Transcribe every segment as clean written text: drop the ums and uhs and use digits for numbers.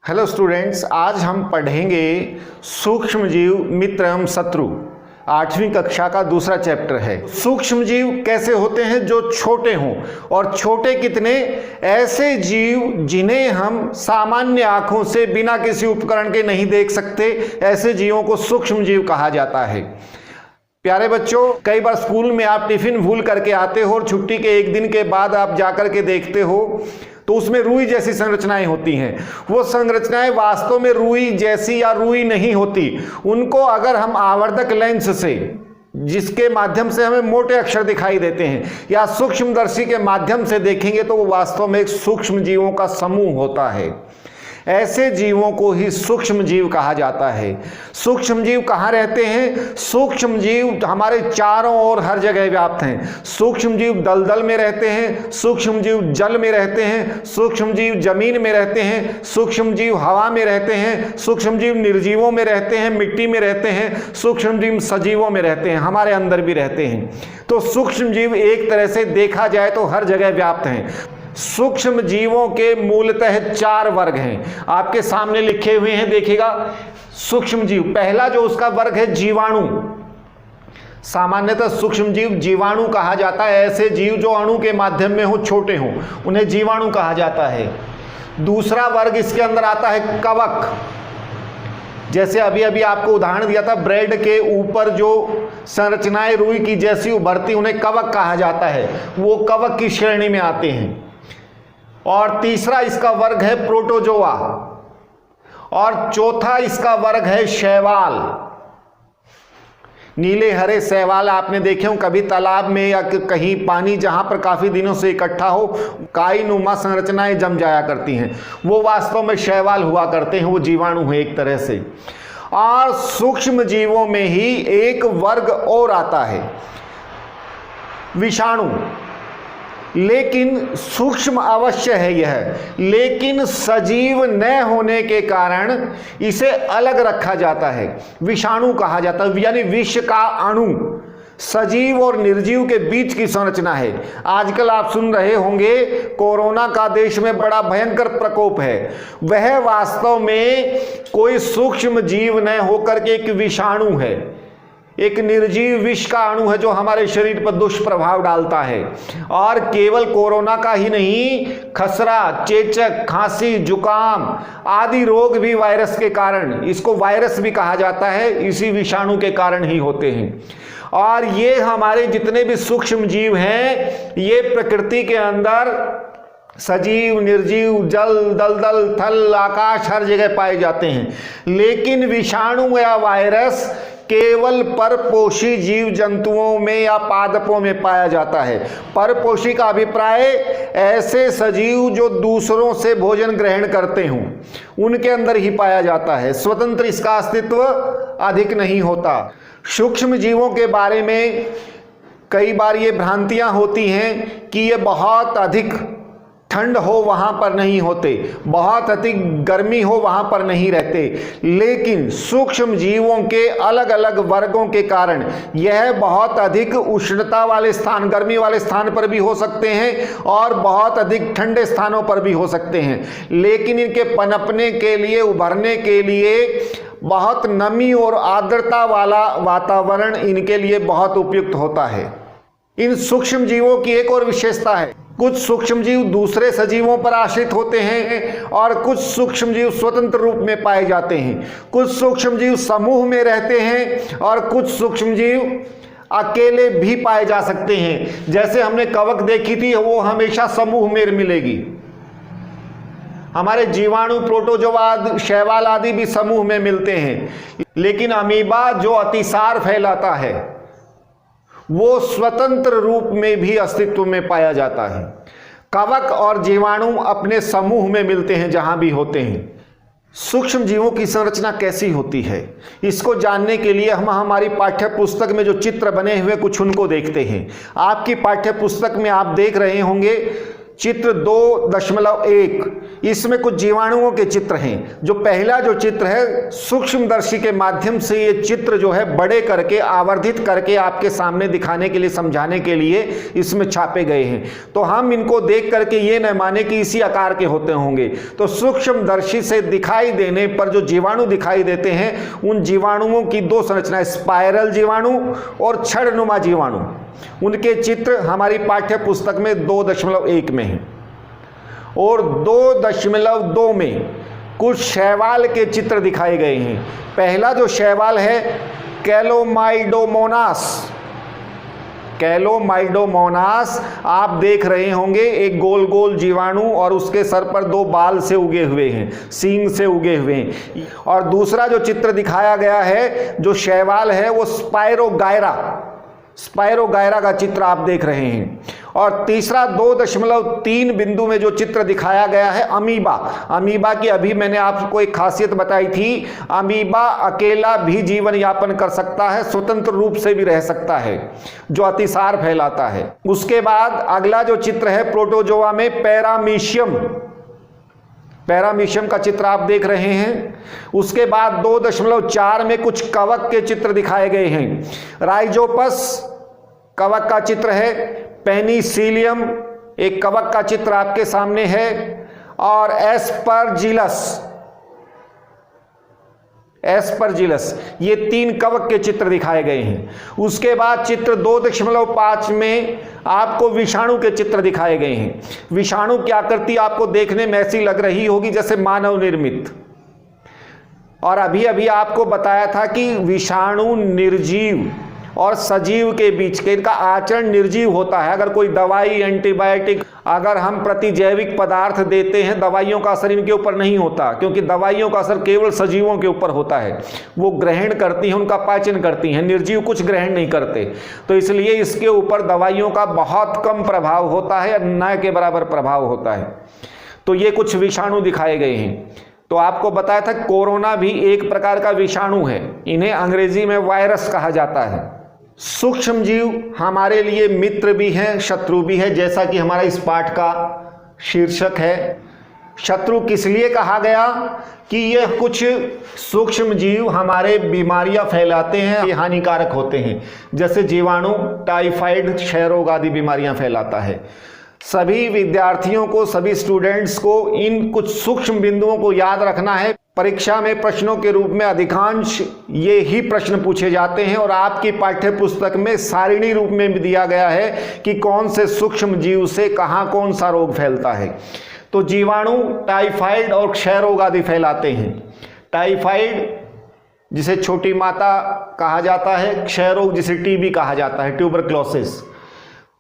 Hello students, आज हम पढ़ेंगे सूक्ष्म जीव मित्र एवं शत्रु। 8वीं कक्षा का दूसरा चैप्टर है। सूक्ष्म जीव कैसे होते हैं? जो छोटे हों। और छोटे कितने? ऐसे जीव जिन्हें हम सामान्य आंखों से बिना किसी उपकरण के नहीं देख सकते, ऐसे जीवों को सूक्ष्म जीव कहा जाता है। प्यारे बच्चों, कई बार स्कूल में आप टिफिन भूल करके आते हो और छुट्टी के एक दिन के बाद आप जाकर के देखते हो तो उसमें रुई जैसी संरचनाएं होती हैं। वो संरचनाएं वास्तव में रुई जैसी या रुई नहीं होती। उनको अगर हम आवर्धक लेंस से, जिसके माध्यम से हमें मोटे अक्षर दिखाई देते हैं, या सूक्ष्मदर्शी के माध्यम से देखेंगे तो वो वास्तव में एक सूक्ष्म जीवों का समूह होता है। ऐसे जीवों को ही सूक्ष्म जीव कहा जाता है। सूक्ष्म जीव कहाँ रहते हैं? सूक्ष्म जीव हमारे चारों ओर हर जगह व्याप्त हैं। सूक्ष्म जीव दलदल में रहते हैं, सूक्ष्म जीव जल में रहते हैं, सूक्ष्म जीव जमीन में रहते हैं, सूक्ष्म जीव हवा में रहते हैं, सूक्ष्म जीव निर्जीवों में रहते हैं, मिट्टी में रहते हैं, सूक्ष्म जीव सजीवों में रहते हैं, हमारे अंदर भी रहते हैं। तो सूक्ष्म जीव एक तरह से देखा जाए तो हर जगह व्याप्त हैं। सूक्ष्म जीवों के मूलतः 4 वर्ग हैं, आपके सामने लिखे हुए हैं, देखिएगा। सूक्ष्म जीव, पहला जो उसका वर्ग है जीवाणु। सामान्यतः सूक्ष्म जीव जीवाणु कहा जाता है। ऐसे जीव जो अणु के माध्यम में हो, छोटे हों, उन्हें जीवाणु कहा जाता है। दूसरा वर्ग इसके अंदर आता है कवक। जैसे अभी अभी आपको उदाहरण दिया था, ब्रेड के ऊपर जो संरचनाएं रुई की जैसी उभरती, उन्हें कवक कहा जाता है। वो कवक की श्रेणी में आते हैं। और तीसरा इसका वर्ग है प्रोटोजोआ, और चौथा इसका वर्ग है शैवाल। नीले हरे शैवाल आपने देखे हो कभी तालाब में या कहीं पानी जहां पर काफी दिनों से इकट्ठा हो, काई नुमा संरचनाएं जम जाया करती हैं, वो वास्तव में शैवाल हुआ करते हैं। वो जीवाणु है एक तरह से। और सूक्ष्म जीवों में ही एक वर्ग और आता है, विषाणु। लेकिन सूक्ष्म अवश्य है यह, लेकिन सजीव न होने के कारण इसे अलग रखा जाता है, विषाणु कहा जाता है। यानी विष का अणु सजीव और निर्जीव के बीच की संरचना है। आजकल आप सुन रहे होंगे कोरोना का देश में बड़ा भयंकर प्रकोप है। वह वास्तव में कोई सूक्ष्म जीव न होकर के एक विषाणु है, एक निर्जीव विष का अणु है जो हमारे शरीर पर दुष्प्रभाव डालता है। और केवल कोरोना का ही नहीं, खसरा, चेचक, खांसी, जुकाम आदि रोग भी वायरस के कारण, इसको वायरस भी कहा जाता है, इसी विषाणु के कारण ही होते हैं। और ये हमारे जितने भी सूक्ष्म जीव हैं, ये प्रकृति के अंदर सजीव, निर्जीव, जल, दलदल, थल, आकाश हर जगह पाए जाते हैं। लेकिन विषाणु या वायरस केवल परपोषी जीव जंतुओं में या पादपों में पाया जाता है। परपोषी का अभिप्राय ऐसे सजीव जो दूसरों से भोजन ग्रहण करते हों, उनके अंदर ही पाया जाता है। स्वतंत्र इसका अस्तित्व अधिक नहीं होता। सूक्ष्म जीवों के बारे में कई बार ये भ्रांतियां होती हैं कि ये बहुत अधिक ठंड हो वहां पर नहीं होते, बहुत अधिक गर्मी हो वहां पर नहीं रहते। लेकिन सूक्ष्म जीवों के अलग अलग वर्गों के कारण यह बहुत अधिक उष्णता वाले स्थान, गर्मी वाले स्थान पर भी हो सकते हैं और बहुत अधिक ठंडे स्थानों पर भी हो सकते हैं। लेकिन इनके पनपने के लिए, उभरने के लिए बहुत नमी और आर्द्रता वाला वातावरण इनके लिए बहुत उपयुक्त होता है। इन सूक्ष्म जीवों की एक और विशेषता है, कुछ सूक्ष्म जीव दूसरे सजीवों पर आश्रित होते हैं और कुछ सूक्ष्म जीव स्वतंत्र रूप में पाए जाते हैं। कुछ सूक्ष्म जीव समूह में रहते हैं और कुछ सूक्ष्म जीव अकेले भी पाए जा सकते हैं। जैसे हमने कवक देखी थी, वो हमेशा समूह में मिलेगी। हमारे जीवाणु, प्रोटोजोआ, शैवाल आदि भी समूह में मिलते हैं। लेकिन अमीबा जो अतिसार फैलाता है, वो स्वतंत्र रूप में भी अस्तित्व में पाया जाता है। कवक और जीवाणु अपने समूह में मिलते हैं जहां भी होते हैं। सूक्ष्म जीवों की संरचना कैसी होती है, इसको जानने के लिए हम हमारी पाठ्य पुस्तक में जो चित्र बने हुए कुछ उनको देखते हैं। आपकी पाठ्य पुस्तक में आप देख रहे होंगे चित्र 2.1 इसमें कुछ जीवाणुओं के चित्र हैं। जो पहला जो चित्र है सूक्ष्मदर्शी के माध्यम से ये चित्र जो है बड़े करके आवर्धित करके आपके सामने दिखाने के लिए, समझाने के लिए इसमें छापे गए हैं। तो हम इनको देख करके ये न माने कि इसी आकार के होते होंगे। तो सूक्ष्मदर्शी से दिखाई देने पर जो जीवाणु दिखाई देते हैं उन जीवाणुओं की दो संरचनाएं, स्पाइरल जीवाणु और छड़नुमा जीवाणु, उनके चित्र हमारी पाठ्य पुस्तक में 2.1 में है। और 2.2 में कुछ शैवाल के चित्र दिखाए गए हैं। पहला जो शैवाल है कैलोमाइडोमोनास, कैलोमाइडोमोनास आप देख रहे होंगे, एक गोल गोल जीवाणु और उसके सर पर 2 बाल से उगे हुए हैं, सींग से उगे हुए हैं। और दूसरा जो चित्र दिखाया गया है जो शैवाल है वो स्पाइरोगायरा का चित्र आप देख रहे हैं। और तीसरा 2.3 बिंदु में जो चित्र दिखाया गया है अमीबा की अभी मैंने आपको एक खासियत बताई थी, अमीबा अकेला भी जीवन यापन कर सकता है, स्वतंत्र रूप से भी रह सकता है, जो अतिसार फैलाता है। उसके बाद अगला जो चित्र है प्रोटोजोआ में पैरामीशियम का चित्र आप देख रहे हैं। उसके बाद 2.4 में कुछ कवक के चित्र दिखाए गए हैं। राइजोपस कवक का चित्र है, पेनिसिलियम एक कवक का चित्र आपके सामने है, और एस्परजिलस ये 3 कवक के चित्र दिखाए गए हैं। उसके बाद चित्र 2.5 में आपको विषाणु के चित्र दिखाए गए हैं। विषाणु की आकृति आपको देखने में ऐसी लग रही होगी जैसे मानव निर्मित। और अभी अभी आपको बताया था कि विषाणु निर्जीव और सजीव के बीच के इनका आचरण निर्जीव होता है। अगर कोई दवाई, एंटीबायोटिक, अगर हम प्रतिजैविक पदार्थ देते हैं, दवाइयों का असर इनके ऊपर नहीं होता, क्योंकि दवाइयों का असर केवल सजीवों के ऊपर होता है। वो ग्रहण करती हैं, उनका पाचन करती हैं, निर्जीव कुछ ग्रहण नहीं करते। तो इसलिए इसके ऊपर दवाइयों का बहुत कम प्रभाव होता है, न के बराबर प्रभाव होता है। तो ये कुछ विषाणु दिखाए गए हैं। तो आपको बताया था कोरोना भी एक प्रकार का विषाणु है, इन्हें अंग्रेजी में वायरस कहा जाता है। सूक्ष्म जीव हमारे लिए मित्र भी हैं, शत्रु भी है, जैसा कि हमारा इस पाठ का शीर्षक है। शत्रु किस लिए कहा गया कि ये कुछ सूक्ष्म जीव हमारे बीमारियां फैलाते हैं, ये हानिकारक होते हैं। जैसे जीवाणु टाइफाइड, क्षय रोग आदि बीमारियां फैलाता है। सभी विद्यार्थियों को, सभी स्टूडेंट्स को इन कुछ सूक्ष्म बिंदुओं को याद रखना है। परीक्षा में प्रश्नों के रूप में अधिकांश ये ही प्रश्न पूछे जाते हैं और आपकी पाठ्य पुस्तक में सारिणी रूप में भी दिया गया है कि कौन से सूक्ष्म जीव से कहाँ कौन सा रोग फैलता है। तो जीवाणु टाइफाइड और क्षय रोग आदि फैलाते हैं। टाइफाइड जिसे छोटी माता कहा जाता है, क्षय रोग जिसे टीबी कहा जाता है, ट्यूबरक्लोसिस।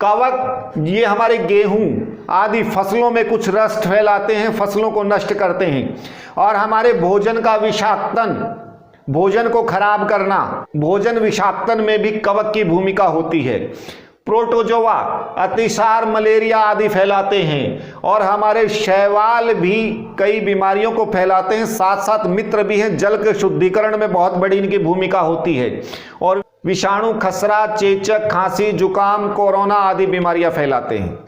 कवक ये हमारे गेहूं आदि फसलों में कुछ रस्ट फैलाते हैं, फसलों को नष्ट करते हैं। और हमारे भोजन का विषाक्तन, भोजन को खराब करना, भोजन विषाक्तन में भी कवक की भूमिका होती है। प्रोटोजोआ अतिसार, मलेरिया आदि फैलाते हैं। और हमारे शैवाल भी कई बीमारियों को फैलाते हैं, साथ साथ मित्र भी हैं। जल के शुद्धिकरण में बहुत बड़ी इनकी भूमिका होती है। और विषाणु खसरा, चेचक, खांसी, जुकाम, कोरोना आदि बीमारियां फैलाते हैं।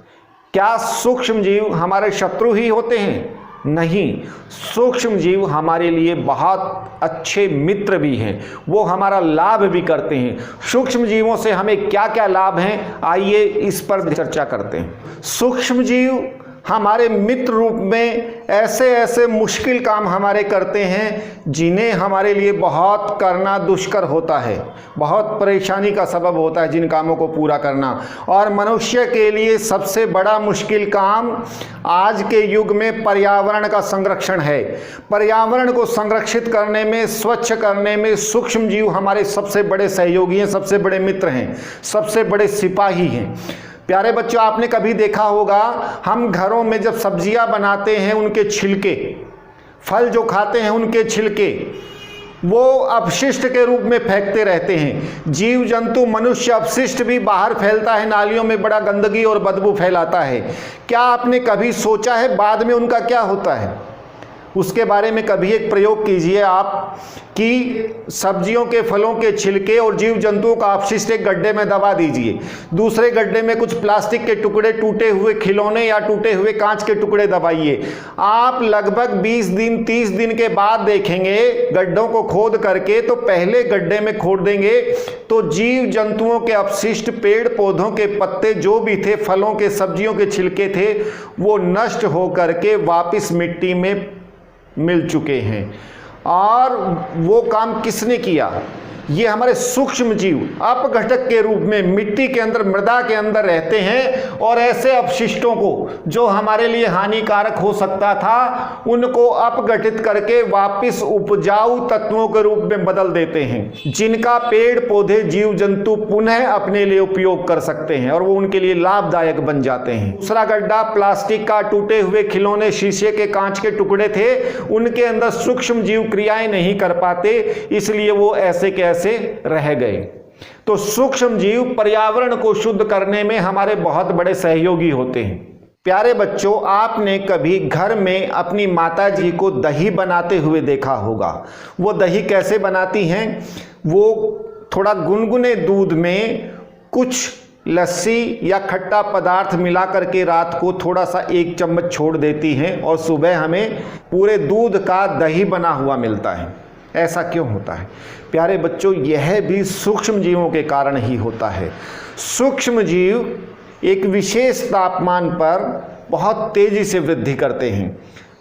क्या सूक्ष्म जीव हमारे शत्रु ही होते हैं? नहीं, सूक्ष्म जीव हमारे लिए बहुत अच्छे मित्र भी हैं, वो हमारा लाभ भी करते हैं। सूक्ष्म जीवों से हमें क्या क्या लाभ हैं, आइए इस पर चर्चा करते हैं। सूक्ष्म जीव हमारे मित्र रूप में ऐसे ऐसे मुश्किल काम हमारे करते हैं जिन्हें हमारे लिए बहुत करना दुष्कर होता है, बहुत परेशानी का सबब होता है जिन कामों को पूरा करना। और मनुष्य के लिए सबसे बड़ा मुश्किल काम आज के युग में पर्यावरण का संरक्षण है। पर्यावरण को संरक्षित करने में, स्वच्छ करने में सूक्ष्म जीव हमारे सबसे बड़े सहयोगी हैं, सबसे बड़े मित्र हैं, सबसे बड़े सिपाही हैं। प्यारे बच्चों, आपने कभी देखा होगा हम घरों में जब सब्जियां बनाते हैं उनके छिलके, फल जो खाते हैं उनके छिलके वो अपशिष्ट के रूप में फेंकते रहते हैं। जीव जंतु, मनुष्य अपशिष्ट भी बाहर फैलता है, नालियों में बड़ा गंदगी और बदबू फैलाता है। क्या आपने कभी सोचा है बाद में उनका क्या होता है? उसके बारे में कभी एक प्रयोग कीजिए आप कि सब्जियों के, फलों के छिलके और जीव जंतुओं का अपशिष्ट एक गड्ढे में दबा दीजिए, दूसरे गड्ढे में कुछ प्लास्टिक के टुकड़े, टूटे हुए खिलौने या टूटे हुए कांच के टुकड़े दबाइए। आप लगभग 20 दिन 30 दिन के बाद देखेंगे गड्ढों को खोद करके, तो पहले गड्ढे में खोद देंगे तो जीव जंतुओं के अपशिष्ट, पेड़ पौधों के पत्ते जो भी थे, फलों के, सब्जियों के छिलके थे, वो नष्ट हो करके वापस मिट्टी में मिल चुके हैं। और वो काम किसने किया? ये हमारे सूक्ष्म जीव अपघटक के रूप में मिट्टी के अंदर, मृदा के अंदर रहते हैं और ऐसे अपशिष्टों को जो हमारे लिए हानिकारक हो सकता था, उनको अपघटित करके वापस उपजाऊ तत्वों के रूप में बदल देते हैं, जिनका पेड़ पौधे, जीव जंतु पुनः अपने लिए उपयोग कर सकते हैं और वो उनके लिए लाभदायक बन जाते हैं। दूसरा गड्ढा प्लास्टिक का, टूटे हुए खिलौने, शीशे के, कांच के टुकड़े थे, उनके अंदर सूक्ष्म जीव क्रियाएं नहीं कर पाते, इसलिए वो ऐसे के से रह गए। तो सूक्ष्म जीव पर्यावरण को शुद्ध करने में हमारे बहुत बड़े सहयोगी होते हैं। प्यारे बच्चों, आपने कभी घर में अपनी माताजी को दही बनाते हुए देखा होगा। वो दही कैसे बनाती हैं? वो थोड़ा गुनगुने दूध में कुछ लस्सी या खट्टा पदार्थ मिला करके रात को थोड़ा सा 1 चम्मच छोड़ देती हैं और सुबह हमें पूरे दूध का दही बना हुआ मिलता है। ऐसा क्यों होता है? प्यारे बच्चों, यह भी सूक्ष्म जीवों के कारण ही होता है। सूक्ष्म जीव एक विशेष तापमान पर बहुत तेजी से वृद्धि करते हैं।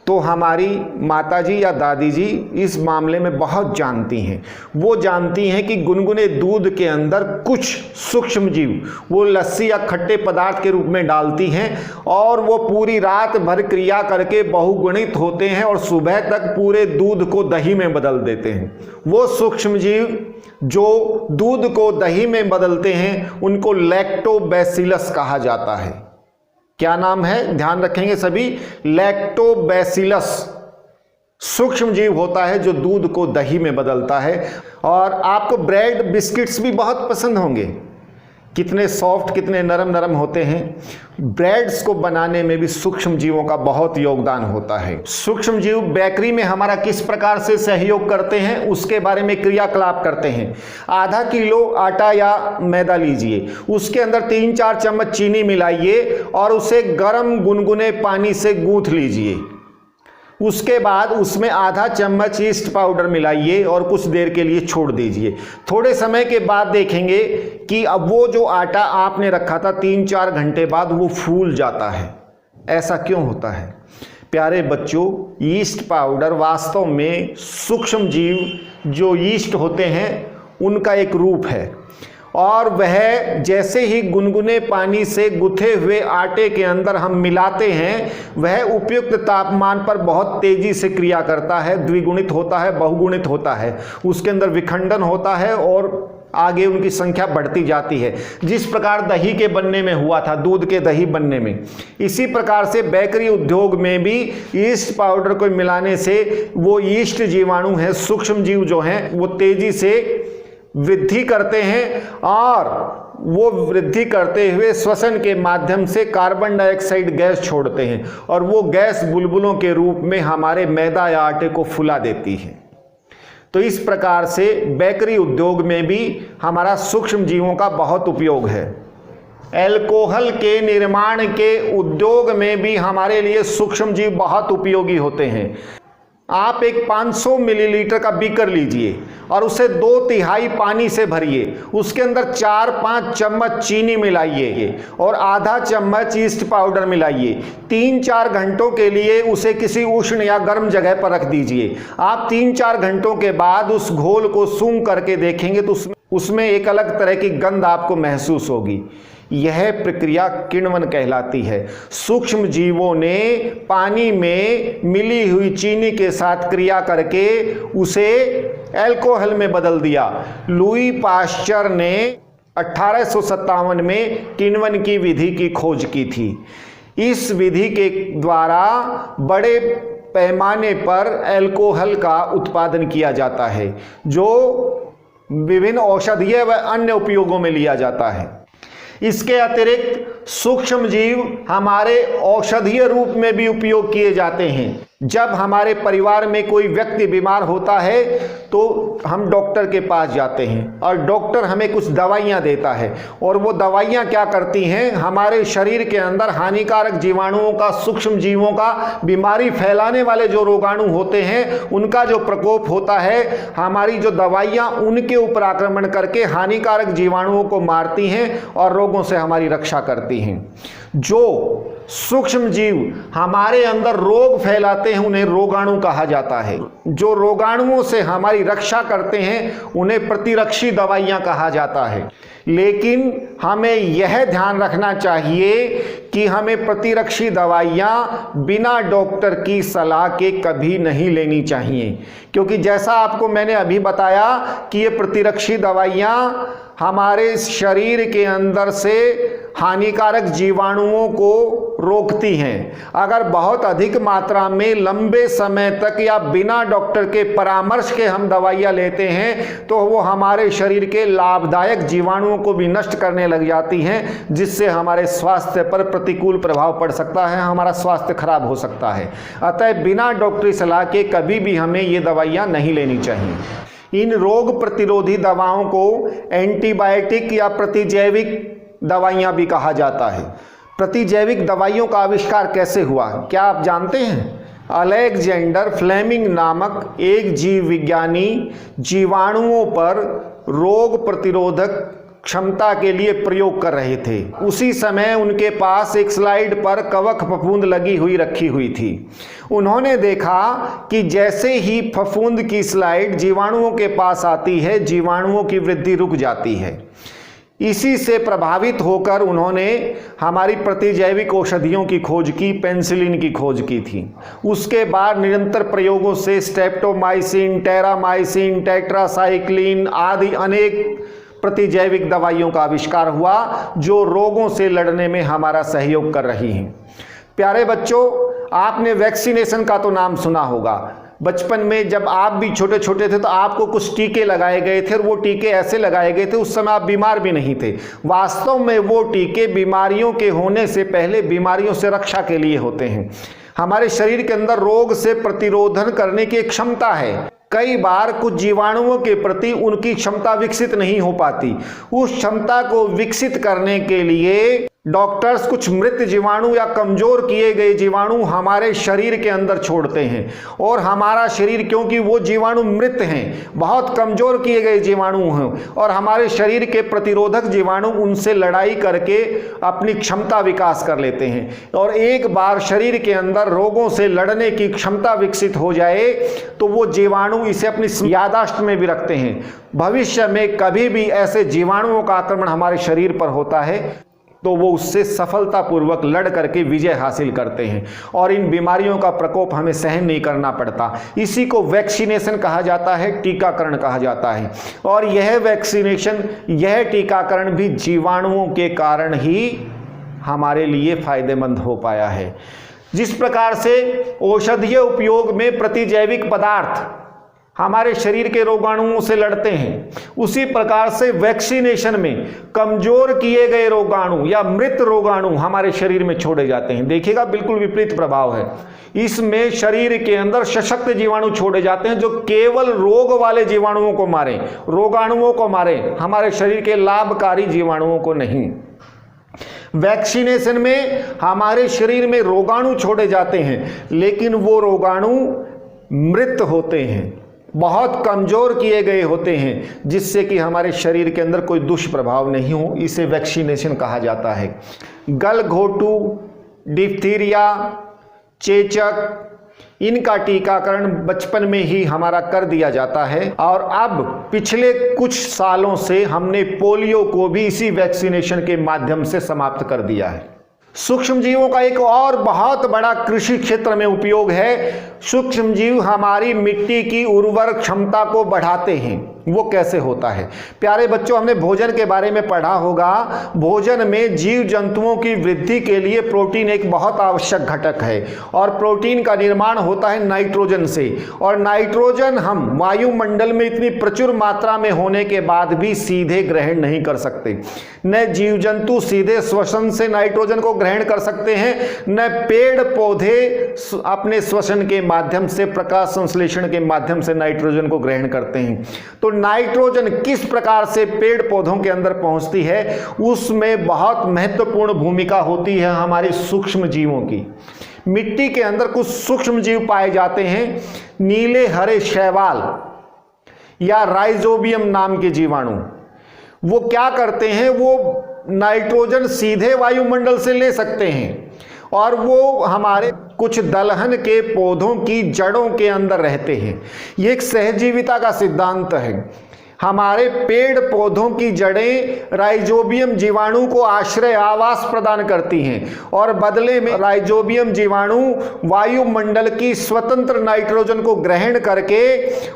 तो हमारी माताजी या दादी जी इस मामले में बहुत जानती हैं। वो जानती हैं कि गुनगुने दूध के अंदर कुछ सूक्ष्म जीव वो लस्सी या खट्टे पदार्थ के रूप में डालती हैं और वो पूरी रात भर क्रिया करके बहुगुणित होते हैं और सुबह तक पूरे दूध को दही में बदल देते हैं। वो सूक्ष्म जीव जो दूध को दही में बदलते हैं, उनको लैक्टोबैसिलस कहा जाता है। क्या नाम है? ध्यान रखेंगे सभी। लैक्टोबैसिलस सूक्ष्म जीव होता है जो दूध को दही में बदलता है। और आपको ब्रेड, बिस्किट्स भी बहुत पसंद होंगे। कितने सॉफ्ट, कितने नरम नरम होते हैं। ब्रेड्स को बनाने में भी सूक्ष्म जीवों का बहुत योगदान होता है। सूक्ष्म जीव बेकरी में हमारा किस प्रकार से सहयोग करते हैं, उसके बारे में क्रियाकलाप करते हैं। आधा किलो आटा या मैदा लीजिए, उसके अंदर 3-4 चम्मच चीनी मिलाइए और उसे गर्म गुनगुने पानी से गूंथ लीजिए। उसके बाद उसमें आधा चम्मच ईस्ट पाउडर मिलाइए और कुछ देर के लिए छोड़ दीजिए। थोड़े समय के बाद देखेंगे कि अब वो जो आटा आपने रखा था 3-4 घंटे बाद वो फूल जाता है। ऐसा क्यों होता है? प्यारे बच्चों, ईस्ट पाउडर वास्तव में सूक्ष्म जीव जो ईस्ट होते हैं उनका एक रूप है और वह जैसे ही गुनगुने पानी से गुथे हुए आटे के अंदर हम मिलाते हैं, वह उपयुक्त तापमान पर बहुत तेजी से क्रिया करता है, द्विगुणित होता है, बहुगुणित होता है। उसके अंदर विखंडन होता है और आगे उनकी संख्या बढ़ती जाती है। जिस प्रकार दही के बनने में हुआ था, दूध के दही बनने में, इसी प्रकार से बेकरी उद्योग में भी ईस्ट पाउडर को मिलाने से वो ईस्ट जीवाणु हैं, सूक्ष्म जीव जो हैं, वो तेजी से वृद्धि करते हैं और वो वृद्धि करते हुए श्वसन के माध्यम से कार्बन डाइऑक्साइड गैस छोड़ते हैं और वो गैस बुलबुलों के रूप में हमारे मैदा या आटे को फुला देती है। तो इस प्रकार से बेकरी उद्योग में भी हमारा सूक्ष्म जीवों का बहुत उपयोग है। अल्कोहल के निर्माण के उद्योग में भी हमारे लिए सूक्ष्म जीव बहुत उपयोगी होते हैं। आप एक 500 मिलीलीटर का बीकर लीजिए और उसे 2/3 पानी से भरिए। उसके अंदर 4-5 चम्मच चीनी मिलाइए और आधा चम्मच ईस्ट पाउडर मिलाइए। 3-4 घंटों के लिए उसे किसी उष्ण या गर्म जगह पर रख दीजिए। आप 3-4 घंटों के बाद उस घोल को सूंघ करके देखेंगे तो उसमें एक अलग तरह की गंध आपको महसूस होगी। यह प्रक्रिया किण्वन कहलाती है। सूक्ष्म जीवों ने पानी में मिली हुई चीनी के साथ क्रिया करके उसे अल्कोहल में बदल दिया। लुई पाश्चर ने 1857 में किण्वन की विधि की खोज की थी। इस विधि के द्वारा बड़े पैमाने पर अल्कोहल का उत्पादन किया जाता है, जो विभिन्न औषधीय व अन्य उपयोगों में लिया जाता है। इसके अतिरिक्त सूक्ष्म जीव हमारे औषधीय रूप में भी उपयोग किए जाते हैं। जब हमारे परिवार में कोई व्यक्ति बीमार होता है तो हम डॉक्टर के पास जाते हैं और डॉक्टर हमें कुछ दवाइयाँ देता है, और वो दवाइयाँ क्या करती हैं, हमारे शरीर के अंदर हानिकारक जीवाणुओं का, सूक्ष्म जीवों का, बीमारी फैलाने वाले जो रोगाणु होते हैं उनका जो प्रकोप होता है, हमारी जो दवाइयाँ उनके ऊपर आक्रमण करके हानिकारक जीवाणुओं को मारती हैं और रोगों से हमारी रक्षा करती हैं। जो सूक्ष्म जीव हमारे अंदर रोग फैलाते हैं उन्हें रोगाणु कहा जाता है। जो रोगाणुओं से हमारी रक्षा करते हैं उन्हें प्रतिरक्षी दवाइयां कहा जाता है। लेकिन हमें यह ध्यान रखना चाहिए कि हमें प्रतिरक्षी दवाइयां बिना डॉक्टर की सलाह के कभी नहीं लेनी चाहिए, क्योंकि जैसा आपको मैंने अभी बताया कि ये प्रतिरक्षी दवाइयां हमारे शरीर के अंदर से हानिकारक जीवाणुओं को रोकती हैं। अगर बहुत अधिक मात्रा में लंबे समय तक या बिना डॉक्टर के परामर्श के हम दवाइयाँ लेते हैं तो वो हमारे शरीर के लाभदायक जीवाणुओं को भी नष्ट करने लग जाती हैं, जिससे हमारे स्वास्थ्य पर प्रतिकूल प्रभाव पड़ सकता है, हमारा स्वास्थ्य खराब हो सकता है। अतः बिना डॉक्टरी सलाह के कभी भी हमें ये दवाइयाँ नहीं लेनी चाहिए। इन रोग प्रतिरोधी दवाओं को एंटीबायोटिक या प्रतिजैविक दवाइयाँ भी कहा जाता है। प्रतिजैविक दवाइयों का आविष्कार कैसे हुआ, क्या आप जानते हैं? अलेक्जेंडर फ्लेमिंग नामक एक जीव विज्ञानी जीवाणुओं पर रोग प्रतिरोधक क्षमता के लिए प्रयोग कर रहे थे। उसी समय उनके पास एक स्लाइड पर कवक फफूंद लगी हुई रखी हुई थी। उन्होंने देखा कि जैसे ही फफूंद की स्लाइड जीवाणुओं के पास आती है, जीवाणुओं की वृद्धि रुक जाती है। इसी से प्रभावित होकर उन्होंने हमारी प्रतिजैविक औषधियों की खोज की, पेनिसिलिन की खोज की थी। उसके बाद निरंतर प्रयोगों से स्ट्रेप्टोमाइसिन, टेरामाइसिन, टेट्रासाइक्लिन आदि अनेक प्रतिजैविक दवाइयों का आविष्कार हुआ जो रोगों से लड़ने में हमारा सहयोग कर रही हैं। प्यारे बच्चों, आपने वैक्सीनेशन का तो नाम सुना होगा। बचपन में जब आप भी छोटे छोटे थे तो आपको कुछ टीके लगाए गए थे, और वो टीके ऐसे लगाए गए थे उस समय आप बीमार भी नहीं थे। वास्तव में वो टीके बीमारियों के होने से पहले बीमारियों से रक्षा के लिए होते हैं। हमारे शरीर के अंदर रोग से प्रतिरोधन करने की एक क्षमता है। कई बार कुछ जीवाणुओं के प्रति उनकी क्षमता विकसित नहीं हो पाती। उस क्षमता को विकसित करने के लिए डॉक्टर्स कुछ मृत जीवाणु या कमजोर किए गए जीवाणु हमारे शरीर के अंदर छोड़ते हैं, और हमारा शरीर, क्योंकि वो जीवाणु मृत हैं, बहुत कमजोर किए गए जीवाणु हैं, और हमारे शरीर के प्रतिरोधक जीवाणु उनसे लड़ाई करके अपनी क्षमता विकास कर लेते हैं। और एक बार शरीर के अंदर रोगों से लड़ने की क्षमता विकसित हो जाए तो वो जीवाणु इसे अपनी याददाश्त में भी रखते हैं। भविष्य में कभी भी ऐसे जीवाणुओं का आक्रमण हमारे शरीर पर होता है तो वो उससे सफलतापूर्वक लड़ करके विजय हासिल करते हैं, और इन बीमारियों का प्रकोप हमें सहन नहीं करना पड़ता। इसी को वैक्सीनेशन कहा जाता है, टीकाकरण कहा जाता है। और यह वैक्सीनेशन, यह टीकाकरण भी जीवाणुओं के कारण ही हमारे लिए फायदेमंद हो पाया है। जिस प्रकार से औषधीय उपयोग में प्रतिजैविक पदार्थ हमारे शरीर के रोगाणुओं से लड़ते हैं, उसी प्रकार से वैक्सीनेशन में कमजोर किए गए रोगाणु या मृत रोगाणु हमारे शरीर में छोड़े जाते हैं। देखिएगा, बिल्कुल विपरीत प्रभाव है। इसमें शरीर के अंदर सशक्त जीवाणु छोड़े जाते हैं जो केवल रोग वाले जीवाणुओं को मारे, रोगाणुओं को मारे, हमारे शरीर के लाभकारी जीवाणुओं को नहीं। वैक्सीनेशन में हमारे शरीर में रोगाणु छोड़े जाते हैं, लेकिन वो रोगाणु मृत होते हैं, बहुत कमजोर किए गए होते हैं, जिससे कि हमारे शरीर के अंदर कोई दुष्प्रभाव नहीं हो। इसे वैक्सीनेशन कहा जाता है। गलघोटू, डिप्थीरिया, चेचक, इनका टीकाकरण बचपन में ही हमारा कर दिया जाता है, और अब पिछले कुछ सालों से हमने पोलियो को भी इसी वैक्सीनेशन के माध्यम से समाप्त कर दिया है। सूक्ष्म जीवों का एक और बहुत बड़ा कृषि क्षेत्र में उपयोग है। सूक्ष्म जीव हमारी मिट्टी की उर्वर क्षमता को बढ़ाते हैं। वो कैसे होता है। प्यारे बच्चों, हमने भोजन के बारे में पढ़ा होगा। भोजन में जीव जंतुओं की वृद्धि के लिए प्रोटीन एक बहुत आवश्यक घटक है और प्रोटीन का निर्माण होता है नाइट्रोजन से। और नाइट्रोजन हम वायुमंडल में इतनी प्रचुर मात्रा में होने के बाद भी सीधे ग्रहण नहीं कर सकते। न जीव जंतु सीधे श्वसन से नाइट्रोजन को ग्रहण कर सकते हैं, न पेड़ पौधे अपने श्वसन के माध्यम से, प्रकाश संश्लेषण के माध्यम से नाइट्रोजन को ग्रहण करते हैं। तो नाइट्रोजन किस प्रकार से पेड़ पौधों के अंदर पहुंचती है, उसमें बहुत महत्वपूर्ण भूमिका होती है हमारे सूक्ष्म जीवों की। मिट्टी के अंदर कुछ सूक्ष्म जीव पाए जाते हैं, नीले हरे शैवाल या राइजोबियम नाम के जीवाणु। वो क्या करते हैं, वो नाइट्रोजन सीधे वायुमंडल से ले सकते हैं और वो हमारे कुछ दलहन के पौधों की जड़ों के अंदर रहते हैं। ये एक सहजीविता का सिद्धांत है। हमारे पेड़ पौधों की जड़ें राइजोबियम जीवाणु को आश्रय आवास प्रदान करती हैं और बदले में राइजोबियम जीवाणु वायुमंडल की स्वतंत्र नाइट्रोजन को ग्रहण करके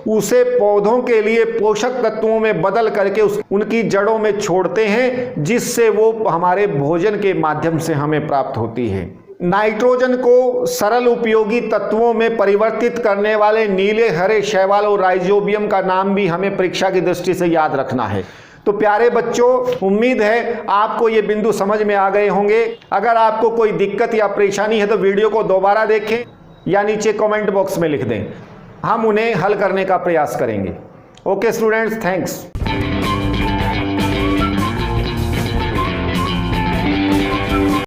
उसे पौधों के लिए पोषक तत्वों में बदल करके उनकी जड़ों में छोड़ते हैं, जिससे वो हमारे भोजन के माध्यम से हमें प्राप्त होती है। नाइट्रोजन को सरल उपयोगी तत्वों में परिवर्तित करने वाले नीले हरे शैवाल और राइजोबियम का नाम भी हमें परीक्षा की दृष्टि से याद रखना है। तो प्यारे बच्चों, उम्मीद है आपको ये बिंदु समझ में आ गए होंगे। अगर आपको कोई दिक्कत या परेशानी है तो वीडियो को दोबारा देखें या नीचे कमेंट बॉक्स में लिख दें, हम उन्हें हल करने का प्रयास करेंगे। Okay students, thanks.